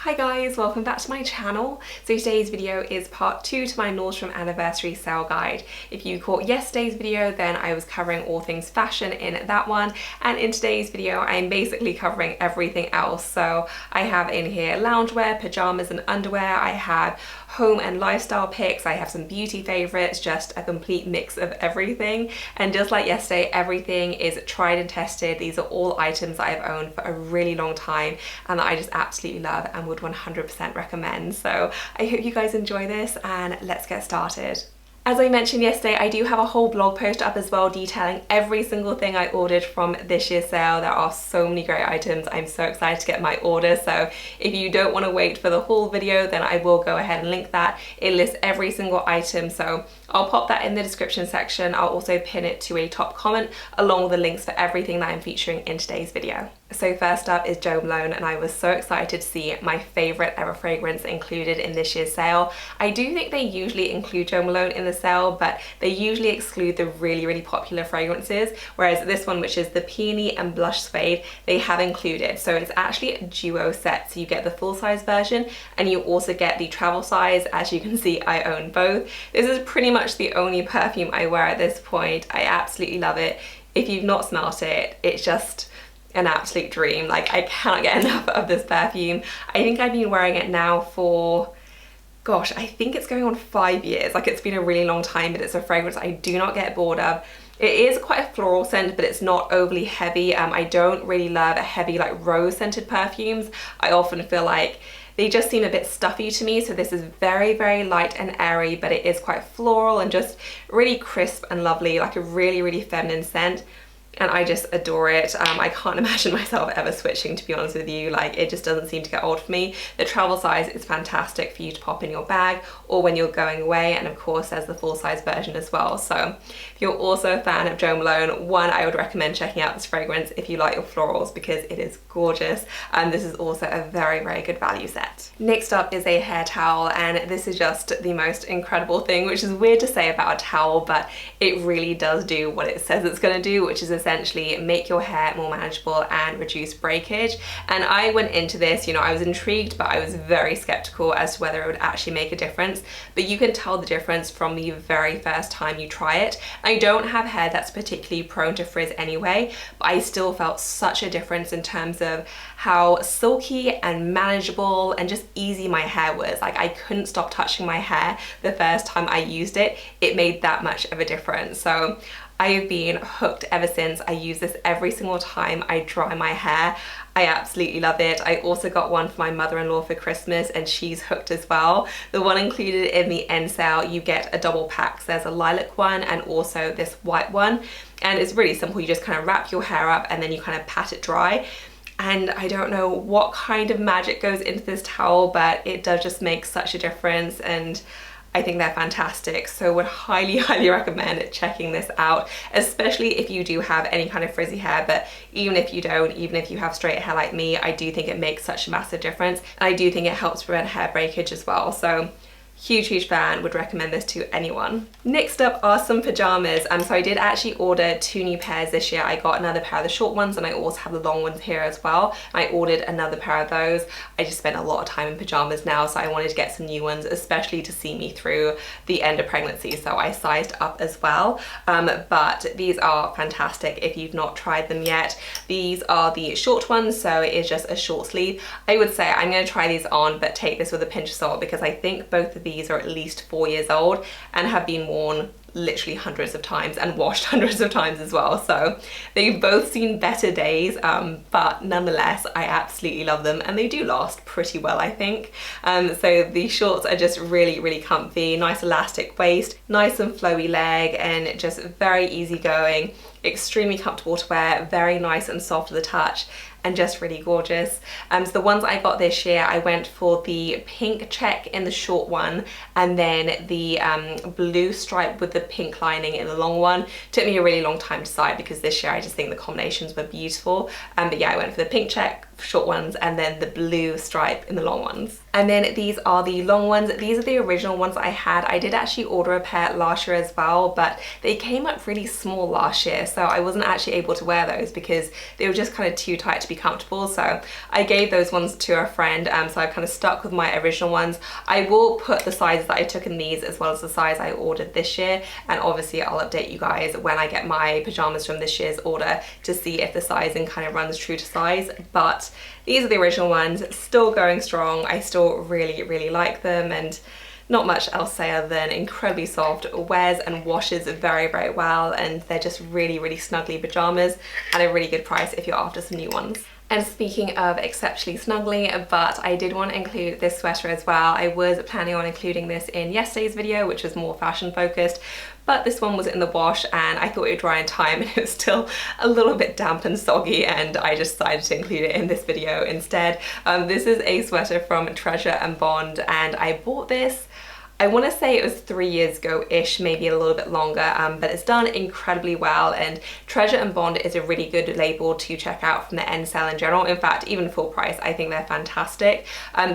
Hi guys, welcome back to my channel. So today's video is part 2 to my Nordstrom anniversary sale guide. If you caught yesterday's video, then I was covering all things fashion in that one, and in today's video I'm basically covering everything else. So I have in here loungewear, pajamas and underwear, I have home and lifestyle picks, I have some beauty favorites, just a complete mix of everything. And just like yesterday, everything is tried and tested. These are all items that I've owned for a really long time and that I just absolutely love and would 100% recommend. So I hope you guys enjoy this and let's get started. As I mentioned yesterday, I do have a whole blog post up as well detailing every single thing I ordered from this year's sale. There are so many great items. I'm so excited to get my order. So if you don't want to wait for the whole video, then I will go ahead and link that. It lists every single item. So I'll pop that in the description section. I'll also pin it to a top comment along with the links for everything that I'm featuring in today's video. So first up is Jo Malone, and I was so excited to see my favorite ever fragrance included in this year's sale. I do think they usually include Jo Malone in the sale, but they usually exclude the really popular fragrances, whereas this one, which is the Peony and Blush Suede, they have included. So it's actually a duo set, so you get the full size version and you also get the travel size. As you can see, I own both. This is pretty much the only perfume I wear at this point. I absolutely love it. If you've not smelt it, it's just an absolute dream. Like, I cannot get enough of this perfume. I think I've been wearing it now for, gosh, I think it's going on 5 years. Like, it's been a really long time, but it's a fragrance I do not get bored of. It is quite a floral scent, but it's not overly heavy. I don't really love heavy like rose scented perfumes. I often feel like they just seem a bit stuffy to me. So this is very light and airy, but it is quite floral and just really crisp and lovely, like a really feminine scent. And I just adore it. I can't imagine myself ever switching, to be honest with you. Like, it just doesn't seem to get old for me. The travel size is fantastic for you to pop in your bag or when you're going away, and of course there's the full size version as well. So if you're also a fan of Jo Malone, one, I would recommend checking out this fragrance if you like your florals, because it is gorgeous, and this is also a very good value set. Next up is a hair towel, and this is just the most incredible thing, which is weird to say about a towel, but it really does do what it says it's going to do, which is essentially make your hair more manageable and reduce breakage. And I went into this, you know, I was intrigued, but I was very skeptical as to whether it would actually make a difference. But you can tell the difference from the very first time you try it. I don't have hair that's particularly prone to frizz anyway, but I still felt such a difference in terms of how silky and manageable and just easy my hair was. Like, I couldn't stop touching my hair the first time I used it. It made that much of a difference. So I have been hooked ever since. I use this every single time I dry my hair. I absolutely love it. I also got one for my mother-in-law for Christmas and she's hooked as well. The one included in the end sale, you get a double pack. So there's a lilac one and also this white one. And it's really simple. You just kind of wrap your hair up and then you kind of pat it dry. And I don't know what kind of magic goes into this towel, but it does just make such a difference, and I think they're fantastic. So would highly recommend checking this out, especially if you do have any kind of frizzy hair. But even if you don't, even if you have straight hair like me, I do think it makes such a massive difference. And I do think it helps prevent hair breakage as well. So huge fan, would recommend this to anyone. Next up are some pajamas. So I did actually order 2 new pairs this year. I got another pair of the short ones and I also have the long ones here as well. I ordered another pair of those. I just spent a lot of time in pajamas now, so I wanted to get some new ones, especially to see me through the end of pregnancy. So I sized up as well. But these are fantastic if you've not tried them yet. These are the short ones, so it is just a short sleeve. I would say I'm going to try these on, but take this with a pinch of salt, because I think both of these are at least 4 years old and have been worn literally hundreds of times and washed hundreds of times as well. So they've both seen better days, but nonetheless I absolutely love them and they do last pretty well, I think. So the shorts are just really comfy, nice elastic waist, nice and flowy leg, and just very easygoing, extremely comfortable to wear, very nice and soft to the touch, and just really gorgeous. So the ones I got this year, I went for the pink check in the short one and then the blue stripe with the pink lining in the long one. Took me a really long time to decide because this year I just think the combinations were beautiful. But yeah, I went for the pink check short ones and then the blue stripe in the long ones. And then these are the long ones. These are the original ones I had. I did actually order a pair last year as well, but they came up really small last year, so I wasn't actually able to wear those because they were just kind of too tight to be comfortable. So I gave those ones to a friend, so I kind of stuck with my original ones. I will put the sizes that I took in these as well as the size I ordered this year, and obviously I'll update you guys when I get my pajamas from this year's order to see if the sizing kind of runs true to size. But these are the original ones, still going strong. I still really like them, and not much else to say other than incredibly soft, wears and washes very well, and they're just really snuggly pajamas at a really good price if you're after some new ones. And speaking of exceptionally snuggly, but I did want to include this sweater as well. I was planning on including this in yesterday's video, which was more fashion focused, but this one was in the wash and I thought it would dry in time, and it was still a little bit damp and soggy, and I just decided to include it in this video instead. This is a sweater from Treasure and Bond, and I bought this, I want to say it was 3 years ago-ish, maybe a little bit longer, but it's done incredibly well, and Treasure and Bond is a really good label to check out from the end sale in general. In fact, even full price, I think they're fantastic.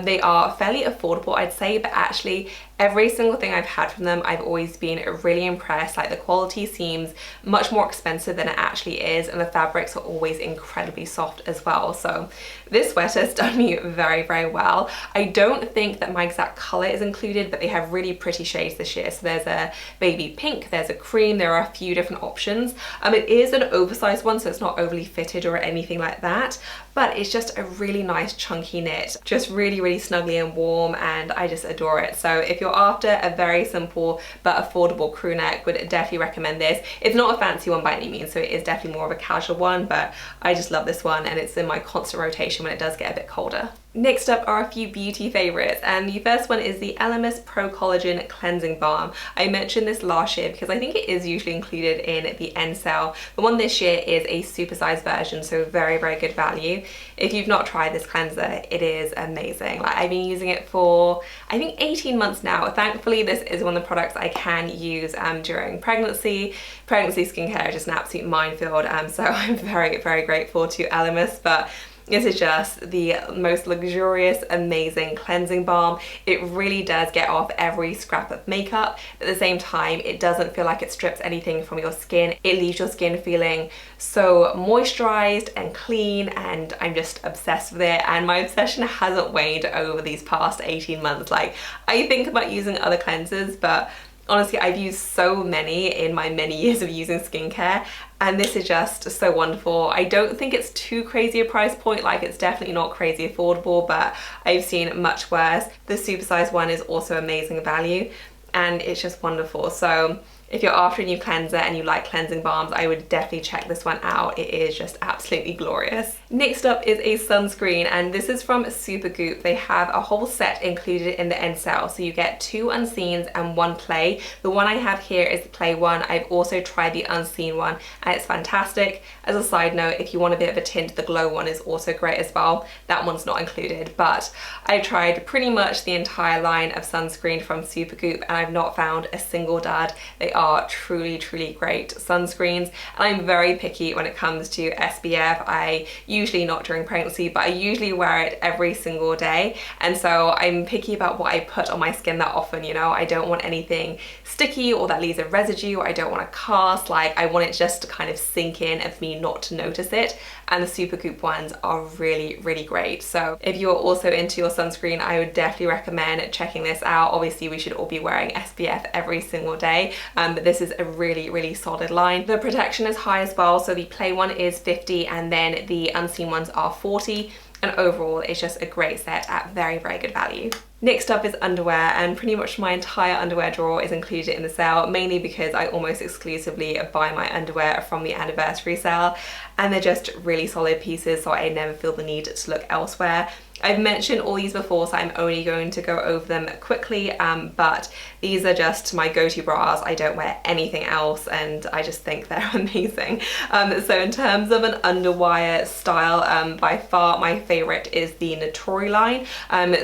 They are fairly affordable, I'd say, but actually every single thing I've had from them, I've always been really impressed. Like, the quality seems much more expensive than it actually is, and the fabrics are always incredibly soft as well. So this sweater has done me very well. I don't think that my exact color is included, but they have really pretty shades this year. So there's a baby pink, there's a cream, there are a few different options. It is an oversized one, so it's not overly fitted or anything like that, but it's just a really nice chunky knit, just really snuggly and warm, and I just adore it. So if you're after a very simple but affordable crew neck, would definitely recommend this. It's not a fancy one by any means, so it is definitely more of a casual one, but I just love this one, and it's in my constant rotation when it does get a bit colder. Next up are a few beauty favorites, and the first one is the Elemis Pro Collagen Cleansing Balm. I mentioned this last year because I think it is usually included in the end sale. The one this year is a supersized version, so very good value. If you've not tried this cleanser, it is amazing. Like, I've been using it for I think 18 months now. Thankfully, this is one of the products I can use during pregnancy. Pregnancy skincare is just an absolute minefield, so I'm very grateful to Elemis. But this is just the most luxurious, amazing cleansing balm. It really does get off every scrap of makeup. At the same time, it doesn't feel like it strips anything from your skin. It leaves your skin feeling so moisturized and clean, and I'm just obsessed with it. And my obsession hasn't waned over these past 18 months. Like, I think about using other cleansers, but honestly, I've used so many in my many years of using skincare, and this is just so wonderful. I don't think it's too crazy a price point. Like, it's definitely not crazy affordable, but I've seen much worse. The supersized one is also amazing value, and it's just wonderful. So if you're after a new cleanser and you like cleansing balms, I would definitely check this one out. It is just absolutely glorious. Next up is a sunscreen, and this is from Supergoop. They have a whole set included in the end sale. So you get 2 unseens and 1 play. The one I have here is the play one. I've also tried the unseen one, and it's fantastic. As a side note, if you want a bit of a tint, the glow one is also great as well. That one's not included, but I've tried pretty much the entire line of sunscreen from Supergoop, and I've not found a single dud. They are truly great sunscreens, and I'm very picky when it comes to SPF. I usually, not during pregnancy, but I usually wear it every single day, and so I'm picky about what I put on my skin that often, you know. I don't want anything sticky or that leaves a residue. I don't want to cast. Like, I want it just to kind of sink in and for me not to notice it, and the Supergoop ones are really great. So if you're also into your sunscreen, I would definitely recommend checking this out. Obviously, we should all be wearing SPF every single day, but this is a really solid line. The protection is high as well, so the play one is 50 and then the unseen ones are 40, and overall it's just a great set at very good value. Next up is underwear, and pretty much my entire underwear drawer is included in the sale, mainly because I almost exclusively buy my underwear from the anniversary sale, and they're just really solid pieces, so I never feel the need to look elsewhere. I've mentioned all these before, so I'm only going to go over them quickly, but these are just my go-to bras. I don't wear anything else, and I just think they're amazing. So in terms of an underwire style, by far my favorite is the Notori line.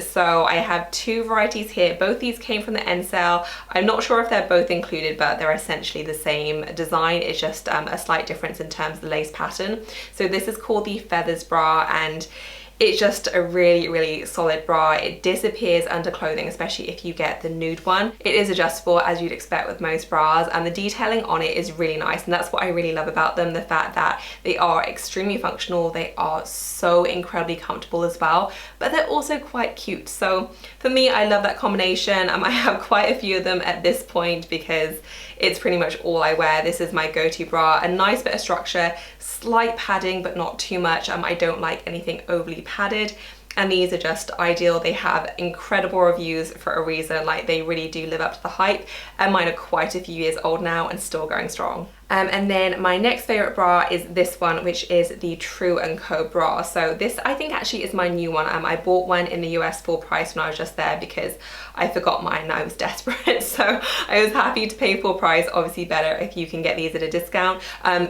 So I have 2 varieties here. Both these came from the end sale. I'm not sure if they're both included, but they're essentially the same design. It's just a slight difference in terms of the lace pattern. So this is called the Feathers bra, and It's just a really, really solid bra. It disappears under clothing, especially if you get the nude one. It is adjustable as you'd expect with most bras, and the detailing on it is really nice, and that's what I really love about them, the fact that they are extremely functional, they are so incredibly comfortable as well, but they're also quite cute. So for me, I love that combination. I have quite a few of them at this point because it's pretty much all I wear. This is my go-to bra. A nice bit of structure, slight padding but not too much. I don't like anything overly padded, and these are just ideal. They have incredible reviews for a reason. Like, they really do live up to the hype, and mine are quite a few years old now and still going strong. And then my next favorite bra is this one, which is the True & Co bra. So this, I think, actually is my new one. I bought one in the US full price when I was just there because I forgot mine and I was desperate. So I was happy to pay full price. Obviously better if you can get these at a discount.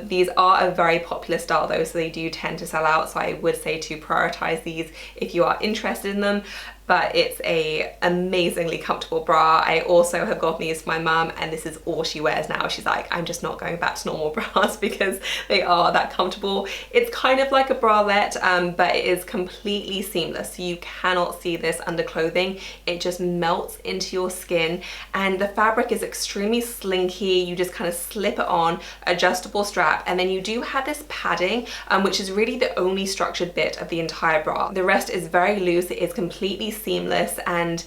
These are a very popular style though, so they do tend to sell out. So I would say to prioritize these if you are interested in them. But it's a amazingly comfortable bra. I also have gotten these for my mum, and this is all she wears now. She's like, I'm just not going back to normal bras because they are that comfortable. It's kind of like a bralette, but it is completely seamless. So you cannot see this under clothing. It just melts into your skin, and the fabric is extremely slinky. You just kind of slip it on, adjustable strap, and then you do have this padding, which is really the only structured bit of the entire bra. The rest is very loose. It is completely seamless, and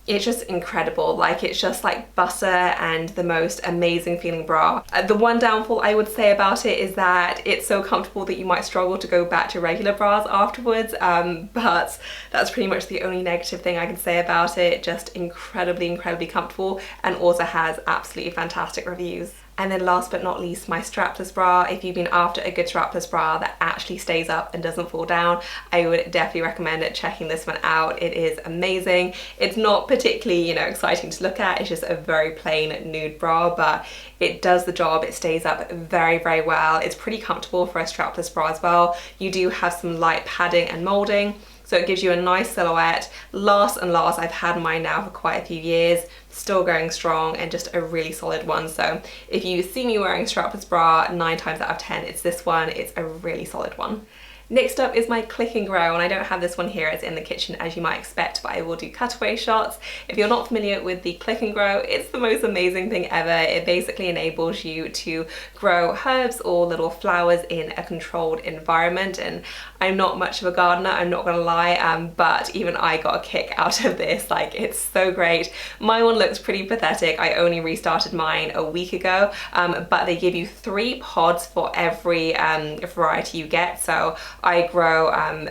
it's just incredible. Like, it's just like butter and the most amazing feeling bra. The one downfall I would say about it is that it's so comfortable that you might struggle to go back to regular bras afterwards, but that's pretty much the only negative thing I can say about it. Just incredibly, incredibly comfortable, and also has absolutely fantastic reviews. And then last but not least, my strapless bra. If you've been after a good strapless bra that actually stays up and doesn't fall down, I would definitely recommend checking this one out. It is amazing. It's not particularly, you know, exciting to look at. It's just a very plain nude bra, but it does the job. It stays up very, very well. It's pretty comfortable for a strapless bra as well. You do have some light padding and molding, so it gives you a nice silhouette. Lasts and lasts. I've had mine now for quite a few years, still going strong, and just a really solid one. So if you see me wearing a strapless bra, 9 times out of 10 it's this one. It's a really solid one. Next up is my Click and Grow, and I don't have this one here, it's in the kitchen as you might expect, but I will do cutaway shots. If you're not familiar with the Click and Grow, it's the most amazing thing ever. It basically enables you to grow herbs or little flowers in a controlled environment, and I'm not much of a gardener, I'm not gonna lie, but even I got a kick out of this. Like, it's so great. My one looks pretty pathetic. I only restarted mine a week ago, but they give you 3 pods for every variety you get. So I grow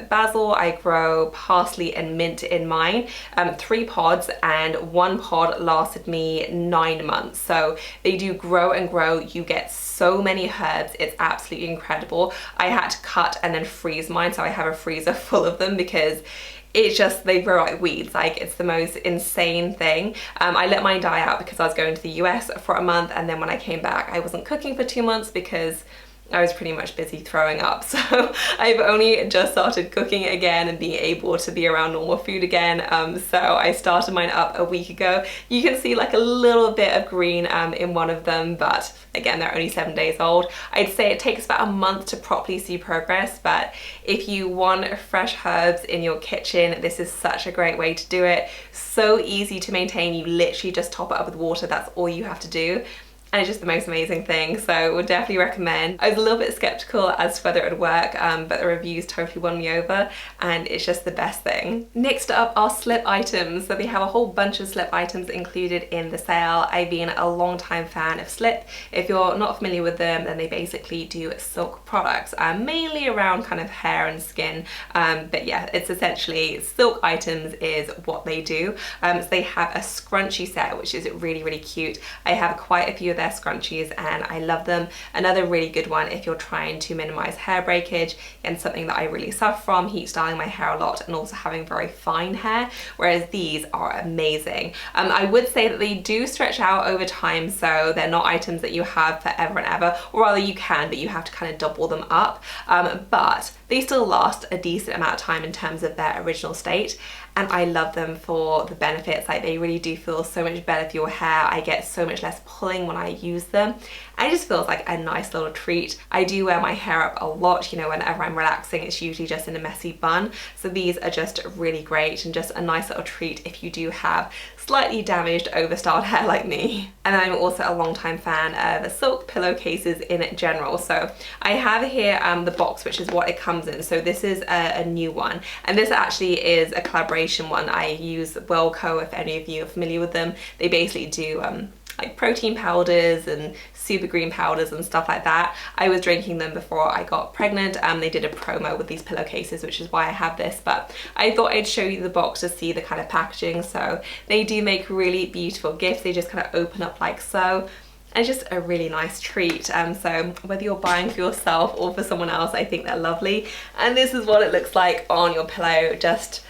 basil, I grow parsley and mint in mine, 3 pods, and 1 pod lasted me 9 months. So they do grow and grow. You get so many herbs. It's absolutely incredible. I had to cut and then freeze mine, so I have a freezer full of them because it's just, they grow like weeds. Like, it's the most insane thing. I let mine die out because I was going to the US for a month, and then when I came back I wasn't cooking for 2 months because I was pretty much busy throwing up. So I've only just started cooking again and being able to be around normal food again. So I started mine up a week ago. You can see like a little bit of green in one of them, but again, they're only 7 days old. I'd say it takes about a month to properly see progress, but if you want fresh herbs in your kitchen, this is such a great way to do it. So easy to maintain. You literally just top it up with water. That's all you have to do. And it's just the most amazing thing, so would definitely recommend. I was a little bit skeptical as to whether it would work, but the reviews totally won me over, and it's just the best thing. Next up are slip items. So they have a whole bunch of slip items included in the sale. I've been a long time fan of Slip. If you're not familiar with them, then they basically do silk products, mainly around kind of hair and skin, but yeah, it's essentially silk items is what they do. So they have a scrunchie set, which is really, really cute. I have quite a few of their scrunchies and I love them. Another really good one if you're trying to minimize hair breakage, and something that I really suffer from, heat styling my hair a lot and also having very fine hair, whereas these are amazing. I would say that they do stretch out over time, so they're not items that you have forever and ever, or rather you can, but you have to kind of double them up, but they still last a decent amount of time in terms of their original state. And I love them for the benefits. Like, they really do feel so much better for your hair. I get so much less pulling when I use them, and it just feels like a nice little treat. I do wear my hair up a lot, you know, whenever I'm relaxing, it's usually just in a messy bun. So these are just really great and just a nice little treat if you do have slightly damaged, overstyled hair like me. And I'm also a long-time fan of silk pillowcases in general. So I have here the box, which is what it comes in. So this is a new one, and this actually is a collaboration one. I use Wilco, if any of you are familiar with them. They basically do like protein powders and super green powders and stuff like that. I was drinking them before I got pregnant. They did a promo with these pillowcases, which is why I have this, but I thought I'd show you the box to see the kind of packaging. So they do make really beautiful gifts. They just kind of open up like so. And it's just a really nice treat. So whether you're buying for yourself or for someone else, I think they're lovely. And this is what it looks like on your pillow, just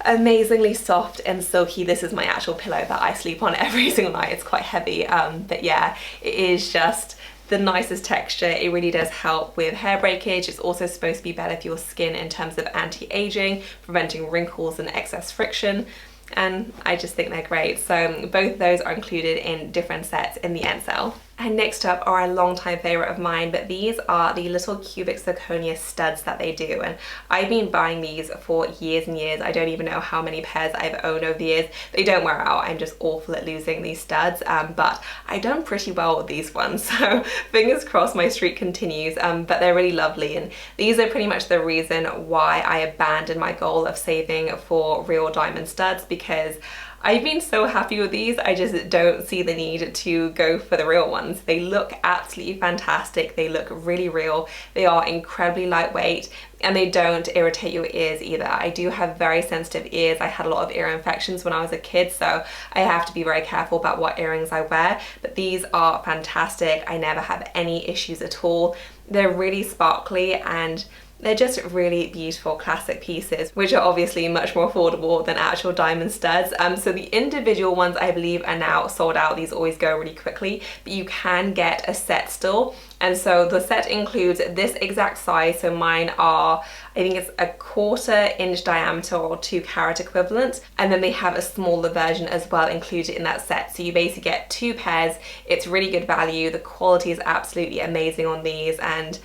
amazingly soft and silky. This is my actual pillow that I sleep on every single night. It's quite heavy, but yeah, it is just the nicest texture. It really does help with hair breakage. It's also supposed to be better for your skin in terms of anti-aging, preventing wrinkles and excess friction. And I just think they're great. So both of those are included in different sets in the end sale. And next up are a long-time favorite of mine, but these are the little cubic zirconia studs that they do. And I've been buying these for years and years. I don't even know how many pairs I've owned over the years. They don't wear out. I'm just awful at losing these studs, but I've done pretty well with these ones. So fingers crossed my streak continues, but they're really lovely. And these are pretty much the reason why I abandoned my goal of saving for real diamond studs, because I've been so happy with these. I just don't see the need to go for the real ones. They look absolutely fantastic. They look really real. They are incredibly lightweight and they don't irritate your ears either. I do have very sensitive ears. I had a lot of ear infections when I was a kid, so I have to be very careful about what earrings I wear, but these are fantastic. I never have any issues at all. They're really sparkly and they're just really beautiful classic pieces, which are obviously much more affordable than actual diamond studs. So the individual ones I believe are now sold out. These always go really quickly, but you can get a set still. And so the set includes this exact size. So mine are, I think it's 1/4 inch diameter or 2 carat equivalent. And then they have a smaller version as well included in that set. So you basically get 2 pairs. It's really good value. The quality is absolutely amazing on these and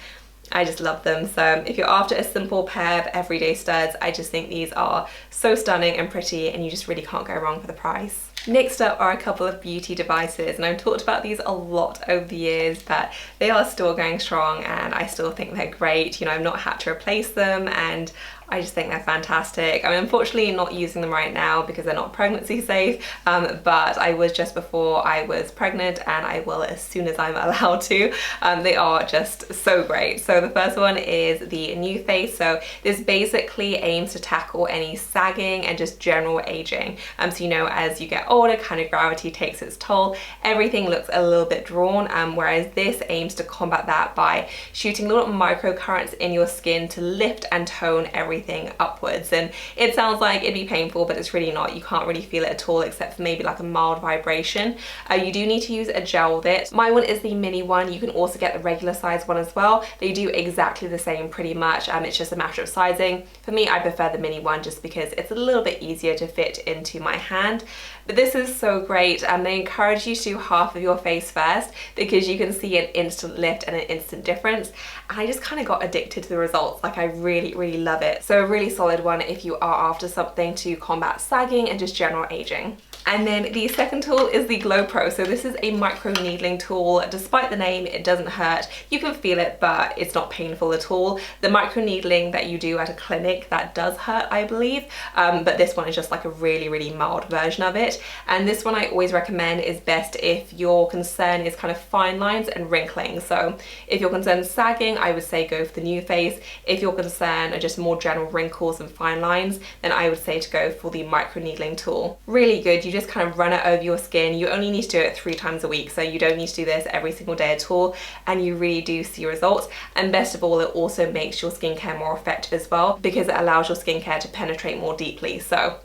I just love them. So if you're after a simple pair of everyday studs, I just think these are so stunning and pretty and you just really can't go wrong for the price. Next up are a couple of beauty devices, and I've talked about these a lot over the years, but they are still going strong and I still think they're great. You know, I've not had to replace them and I just think they're fantastic. I'm unfortunately not using them right now because they're not pregnancy safe, but I was just before I was pregnant and I will as soon as I'm allowed to. They are just so great. So the first one is the New Face. So this basically aims to tackle any sagging and just general aging. So you know, as you get older, kind of gravity takes its toll. Everything looks a little bit drawn, whereas this aims to combat that by shooting little microcurrents in your skin to lift and tone everything upwards. And it sounds like it'd be painful, but it's really not. You can't really feel it at all except for maybe like a mild vibration. You do need to use a gel with it. My one is the mini one. You can also get the regular size one as well. They do exactly the same pretty much. It's just a matter of sizing. For me, I prefer the mini one just because it's a little bit easier to fit into my hand. But this is so great. They encourage you to do half of your face first because you can see an instant lift and an instant difference. And I just kind of got addicted to the results. Like I really, really love it. So a really solid one if you are after something to combat sagging and just general aging. And then the second tool is the Glow Pro. So this is a micro needling tool. Despite the name, it doesn't hurt. You can feel it, but it's not painful at all. The micro needling that you do at a clinic, that does hurt, I believe. But this one is just like a really, really mild version of it. And this one I always recommend is best if your concern is kind of fine lines and wrinkling. So if your concern is sagging, I would say go for the New Face. If your concern are just more general wrinkles and fine lines, then I would say to go for the micro needling tool. Really good. You just kind of run it over your skin. You only need to do it 3 times a week, so you don't need to do this every single day at all, and you really do see results. And best of all, it also makes your skincare more effective as well because it allows your skincare to penetrate more deeply. So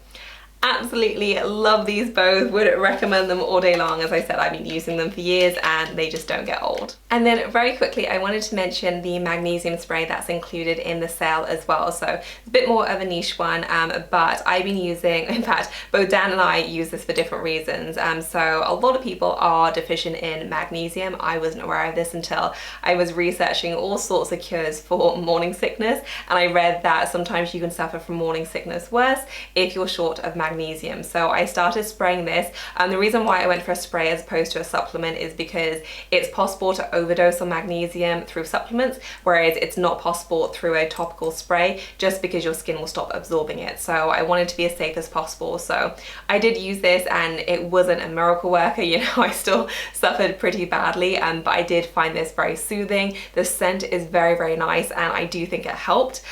Absolutely love these both, would recommend them all day long. As I said, I've been using them for years and they just don't get old. And then very quickly, I wanted to mention the magnesium spray that's included in the sale as well. So it's a bit more of a niche one, but I've been using, in fact, both Dan and I use this for different reasons. So a lot of people are deficient in magnesium. I wasn't aware of this until I was researching all sorts of cures for morning sickness, and I read that sometimes you can suffer from morning sickness worse if you're short of magnesium. So I started spraying this. The reason why I went for a spray as opposed to a supplement is because it's possible to overdose on magnesium through supplements, whereas it's not possible through a topical spray, just because your skin will stop absorbing it. So I wanted to be as safe as possible. So I did use this and it wasn't a miracle worker, you know, I still suffered pretty badly, but I did find this very soothing. The scent is very, very nice and I do think it helped.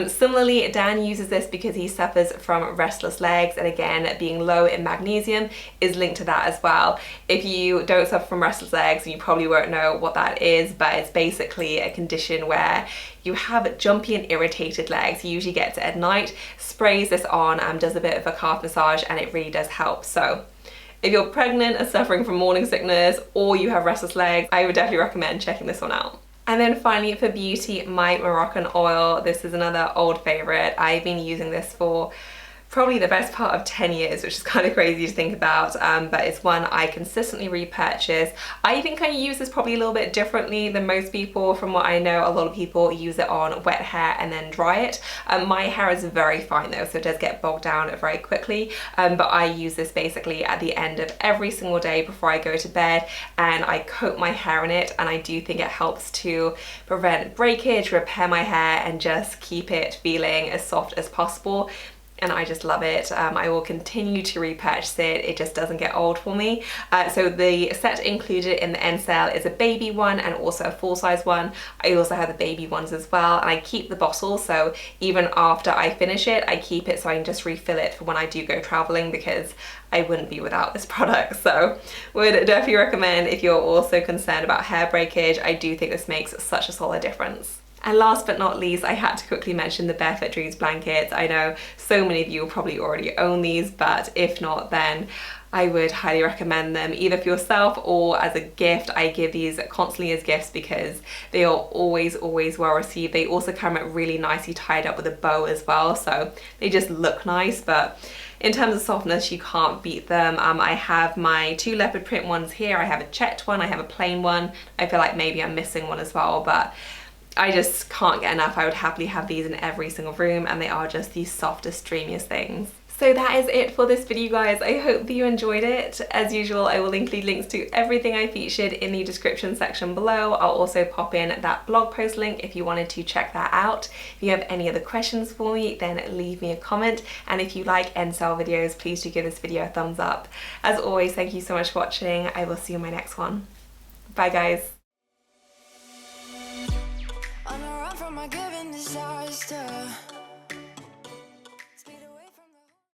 Similarly, Dan uses this because he suffers from restless legs, and again, being low in magnesium is linked to that as well. If you don't suffer from restless legs, you probably won't know what that is, but it's basically a condition where you have jumpy and irritated legs. You usually get it at night. Sprays this on and does a bit of a calf massage, and it really does help. So if you're pregnant and suffering from morning sickness, or you have restless legs, I would definitely recommend checking this one out. And then finally for beauty, my Moroccan oil. This is another old favorite. I've been using this for probably the best part of 10 years, which is kind of crazy to think about, but it's one I consistently repurchase. I think I use this probably a little bit differently than most people. From what I know, a lot of people use it on wet hair and then dry it. My hair is very fine though, so it does get bogged down very quickly, but I use this basically at the end of every single day before I go to bed, and I coat my hair in it, and I do think it helps to prevent breakage, repair my hair, and just keep it feeling as soft as possible. And I just love it. I will continue to repurchase it. It just doesn't get old for me. So the set included in the end sale is a baby one and also a full-size one. I also have the baby ones as well, and I keep the bottle, so even after I finish it, I keep it so I can just refill it for when I do go traveling, because I wouldn't be without this product. So would definitely recommend if you're also concerned about hair breakage. I do think this makes such a solid difference. And last but not least, I had to quickly mention the Barefoot Dreams blankets. I know so many of you will probably already own these, but if not, then I would highly recommend them either for yourself or as a gift. I give these constantly as gifts because they are always well received. They also come out really nicely tied up with a bow as well, so they just look nice. But in terms of softness, you can't beat them. I have my 2 leopard print ones here. I have a checked one, I have a plain one. I feel like maybe I'm missing one as well, but I just can't get enough. I would happily have these in every single room, and they are just the softest, dreamiest things. So that is it for this video, guys. I hope that you enjoyed it. As usual, I will include links to everything I featured in the description section below. I'll also pop in that blog post link if you wanted to check that out. If you have any other questions for me, then leave me a comment. And if you like end sale videos, please do give this video a thumbs up. As always, thank you so much for watching. I will see you in my next one. Bye, guys. On a run from a given disaster.